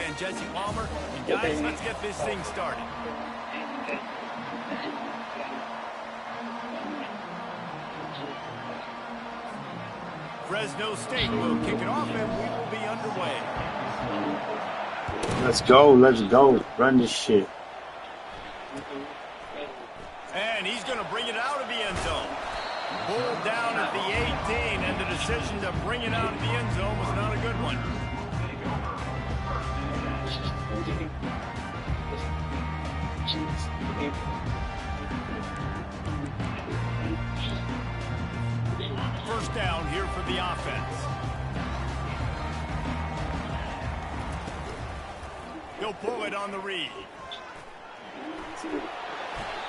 and Jesse Palmer. And guys, let's get this thing started. Fresno State will kick it off, and we will be underway. Let's go. Let's go. Run this shit. And he's going to bring it out of the end zone. Pulled down at the 18, and the decision to bring it out of the end zone was not a good one. First down here for the offense. He'll pull it on the read.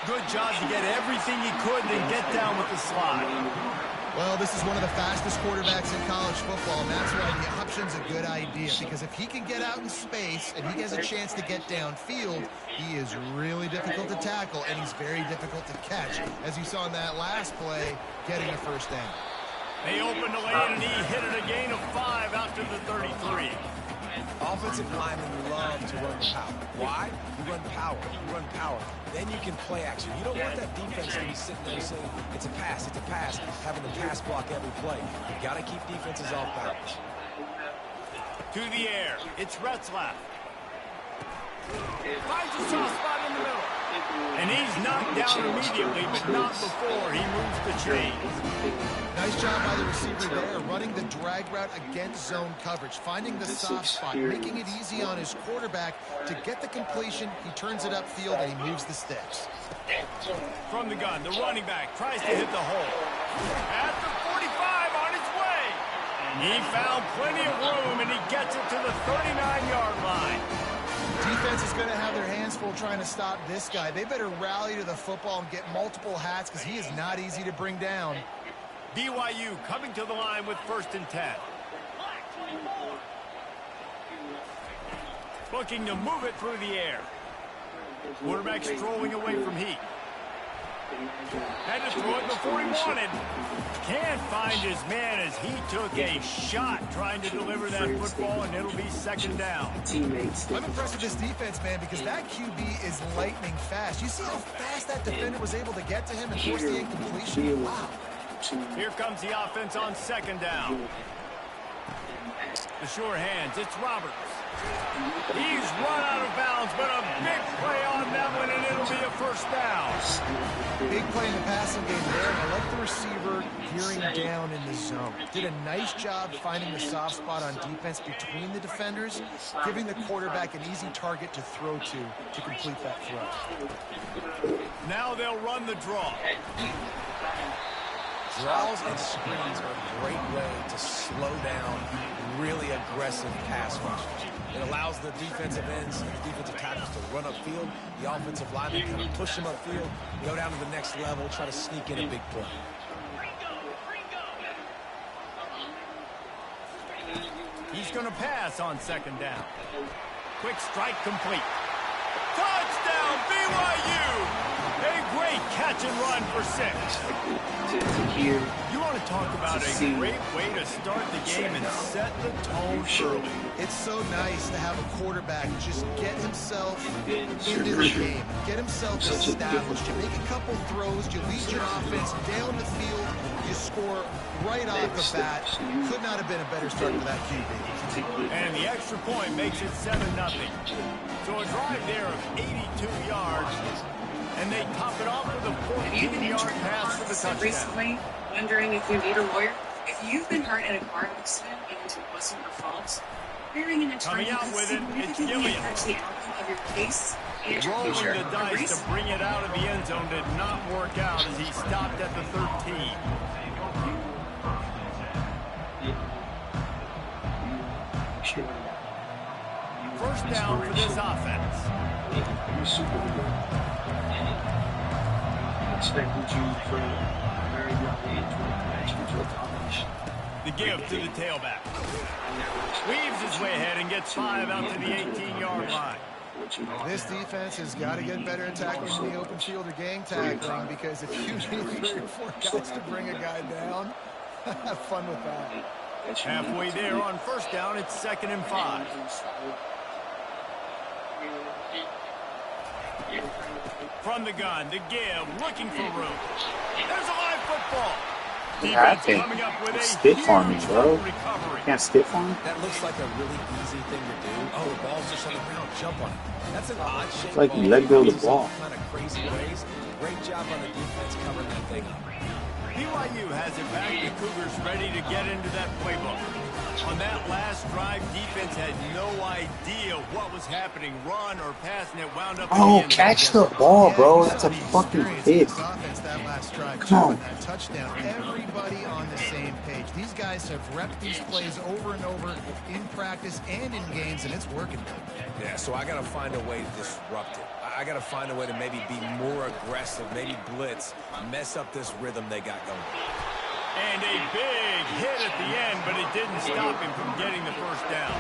Good job to get everything he could and get down with the slide. Well, this is one of the fastest quarterbacks in college football, and that's why the option's a good idea. Because if he can get out in space and he has a chance to get downfield, he is really difficult to tackle, and he's very difficult to catch. As you saw in that last play, getting a first down. They opened the lane, and he hit it a gain of 5 after the 33. Offensive linemen love to run the power. Why? You run power. You run power. Then you can play action. You don't want that defense to be sitting there saying, it's a pass, having to pass block every play. You got to keep defenses off balance. To the air. It's Retzlaff. Finds a soft spot in the middle. And he's knocked down immediately, but not before he moves the chains. Nice job by the receiver there, running the drag route against zone coverage, finding the soft spot, making it easy on his quarterback to get the completion. He turns it upfield, and he moves the sticks. From the gun, the running back tries to hit the hole. At the 45 on his way. He found plenty of room, and he gets it to the 39-yard line. Defense is going to have their hands full trying to stop this guy. They better rally to the football and get multiple hats because he is not easy to bring down. BYU coming to the line with 1st and 10. Looking to move it through the air. Quarterback strolling away from heat. Had to throw it before he wanted. Can't find his man as he took a shot trying to deliver that football, and it'll be 2nd down. I'm impressed with this defense, man, because that QB is lightning fast. You see how fast that defender was able to get to him and force the incompletion? Wow. Here comes the offense on 2nd down. The sure hands, it's Roberts. He's run out of bounds, but a big play on that one, and it'll be a 1st down. Big play in the passing game there, and I like the receiver gearing down in the zone. Did a nice job finding the soft spot on defense between the defenders, giving the quarterback an easy target to throw to complete that throw. Now they'll run the draw. Draws and screens are a great way to slow down really aggressive pass rushers. It allows the defensive ends and the defensive tackles to run upfield. The offensive linemen kind of push them upfield, go down to the next level, try to sneak in a big play. He's going to pass on 2nd down. Quick strike complete. Touchdown, BYU! A great catch and run for 6. You want to talk about a great way to start the game and set the tone early. It's so nice to have a quarterback just get himself into the game, get himself established. You make a couple throws, you lead your offense down the field, you score right off the bat. Could not have been a better start for that QB. And the extra point makes it 7-0. So a drive there of 82 yards. And they top it off with a 14-yard pass for the touchdown. Recently, wondering if you need a lawyer? If you've been hurt in a car accident and it wasn't your fault, hiring an attorney could significantly affect the outcome of your case and your Rolling future. the dice to bring it out of the end zone did not work out as he stopped at the 13. First down for this offense. Expected you from a very young age when you actually to accomplish. The give to the tailback. Weaves his way ahead and gets 5 out to the 18-yard line. This defense has got to get better at tackling in the open field or gang tackling, because if you need 3 or 4 guys to bring a guy down, have fun with that. Halfway there on first down, it's 2nd and 5. From the gun, the give, looking for room. There's a live football. What Defense happened? coming up with a Stiff on me, huge bro. recovery. Can't stiff on me? That looks like a really easy thing to do. Oh, the ball's just on the ground. Jump on it. That's an odd shape. It's like you let go of the ball. Kind of crazy ways. Great job on the defense covering that thing up. BYU has it back. The Cougars ready to get into that playbook. On that last drive, defense had no idea what was happening. Run or pass, and it wound up. Oh, catch the ball, bro. That's a fucking pick. That last drive, Come on. that touchdown. Everybody on the same page. These guys have repped these plays over and over in practice and in games, and it's working. Yeah, so I got to find a way to disrupt it. I got to find a way to maybe be more aggressive, maybe blitz, mess up this rhythm they got going. And a big hit at the end, but it didn't stop him from getting the first down.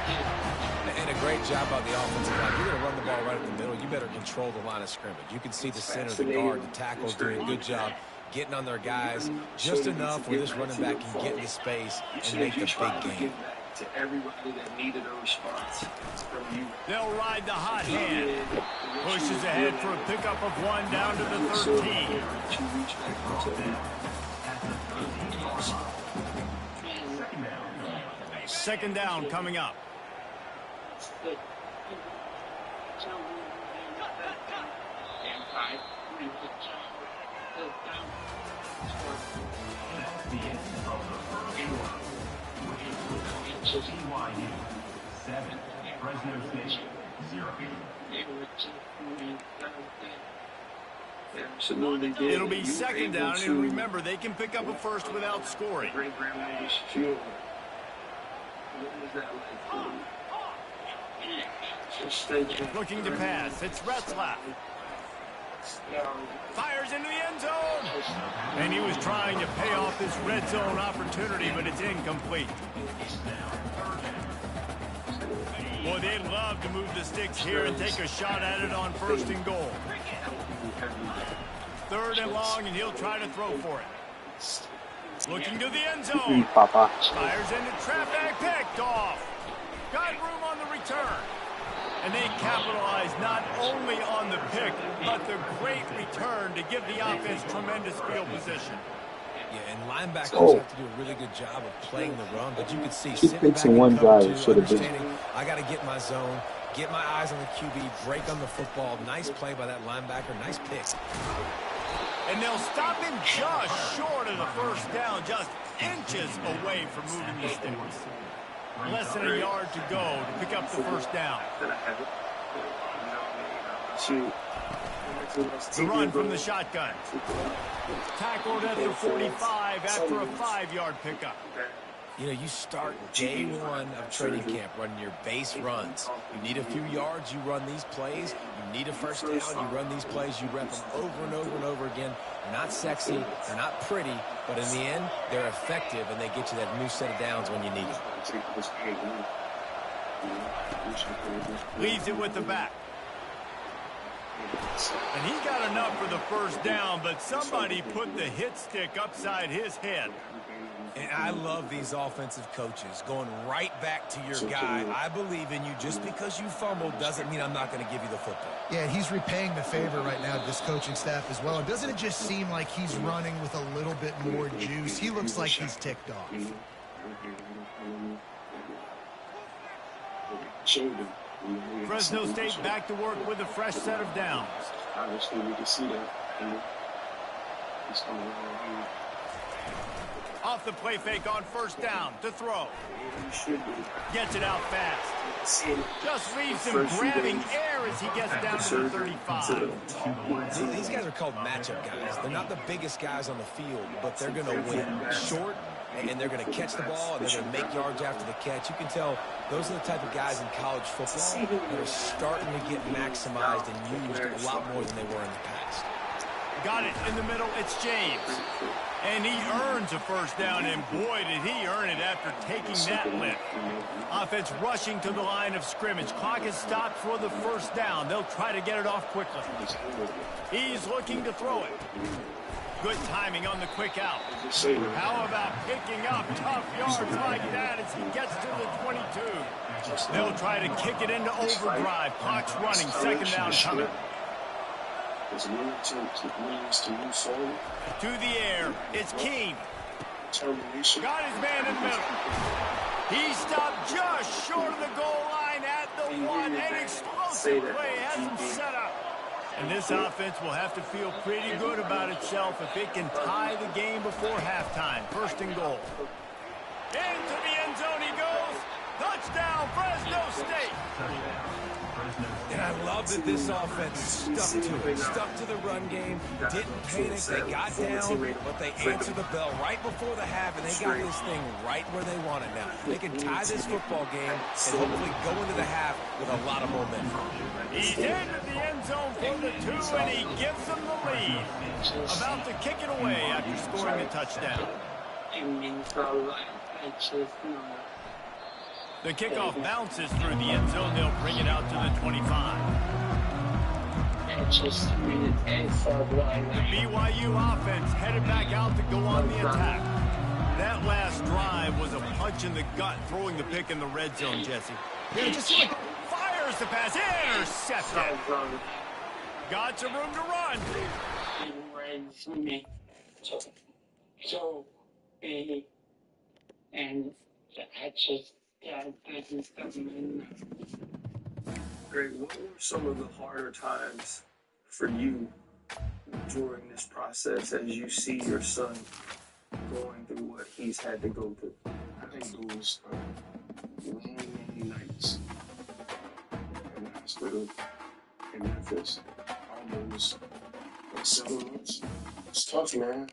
And a great job by the offensive line. You're going to run the ball right at the middle. You better control the line of scrimmage. You can see the center, the guard, the tackles doing a good job getting on their guys just enough where this running back can get into space and make the big game. To everybody that needed a response from you. They'll ride the hot hand. Pushes ahead for a pickup of 1 down to the 13. Second down coming up. BYU 7, Fresno State 0. It'll be second down, and remember, they can pick up a first without scoring. Looking to pass. It's Retzlaff. Fires into the end zone. And he was trying to pay off this red zone opportunity, but it's incomplete. Boy, they'd love to move the sticks here and take a shot at it on 1st and goal. 3rd and long, and he'll try to throw for it. Looking to the end zone. Fires into traffic, picked off. Got room on the return. And they capitalize not only on the pick, but the great return to give the offense tremendous field position. Yeah, and linebackers have to do a really good job of playing the run, but you can see sitting back in one in cover drive, two, understanding I got to get my zone, get my eyes on the QB, break on the football. Nice play by that linebacker, nice pick. And they'll stop him just short of the first down, just inches away from moving the sticks. Less than a yard to go to pick up the first down. The run from the shotgun. Tackled at the 45 after a 5-yard pickup. You know, you start day one of training camp running your base runs. You need a few yards, you run these plays. You need a first down, you run these plays. You rep them over and over and over again. They're not sexy, they're not pretty, but in the end, they're effective, and they get you that new set of downs when you need it. Leaves it with the back. And he got enough for the first down, but somebody put the hit stick upside his head. And I love these offensive coaches going right back to your guy. I believe in you. Just because you fumbled doesn't mean I'm not going to give you the football. Yeah, he's repaying the favor right now to this coaching staff as well. And doesn't it just seem like he's running with a little bit more juice? He looks like he's ticked off. Fresno State back to work with a fresh set of downs. Obviously, we can see that. He's coming around. Off the play fake on first down to throw. Gets it out fast. Just leaves him grabbing air as he gets down to the 35. These guys are called matchup guys. They're not the biggest guys on the field, but they're going to win. Short, and they're going to catch the ball, and they're going to make yards after the catch. You can tell those are the type of guys in college football that are starting to get maximized and used a lot more than they were in the past. Got it in the middle. It's James. And he earns a first down, and boy, did he earn it after taking that lift. Offense rushing to the line of scrimmage. Clock is stopped for the first down. They'll try to get it off quickly. He's looking to throw it. Good timing on the quick out. How about picking up tough yards like that as he gets to the 22? They'll try to kick it into overdrive. Clock's running. Second down coming. It's willingness to move forward. To the air. It's Keene. Determination. Got his man in the middle. He stopped just short of the goal line at the one. An explosive play has him set up. And this offense will have to feel pretty good about itself if it can tie the game before halftime. First and goal. Into the end zone he goes. Touchdown, Fresno State. And I love that this offense stuck to it, stuck to the run game, didn't panic, they got down, but they answered the bell right before the half, and they got this thing right where they want it now. They can tie this football game and hopefully go into the half with a lot of momentum. He's into the end zone for the 2, and he gives them the lead. About to kick it away after scoring a touchdown. The kickoff bounces through the end zone. They'll bring it out to the 25. The BYU offense headed back out to go on the attack. That last drive was a punch in the gut, throwing the pick in the red zone, Jesse. Yeah, just like fires the pass. Intercepted. Got some room to run. And I just Greg, what were some of the harder times for you during this process as you see your son going through what he's had to go through? I think it was long nights in the hospital in Memphis, almost 7 months. It's tough, man.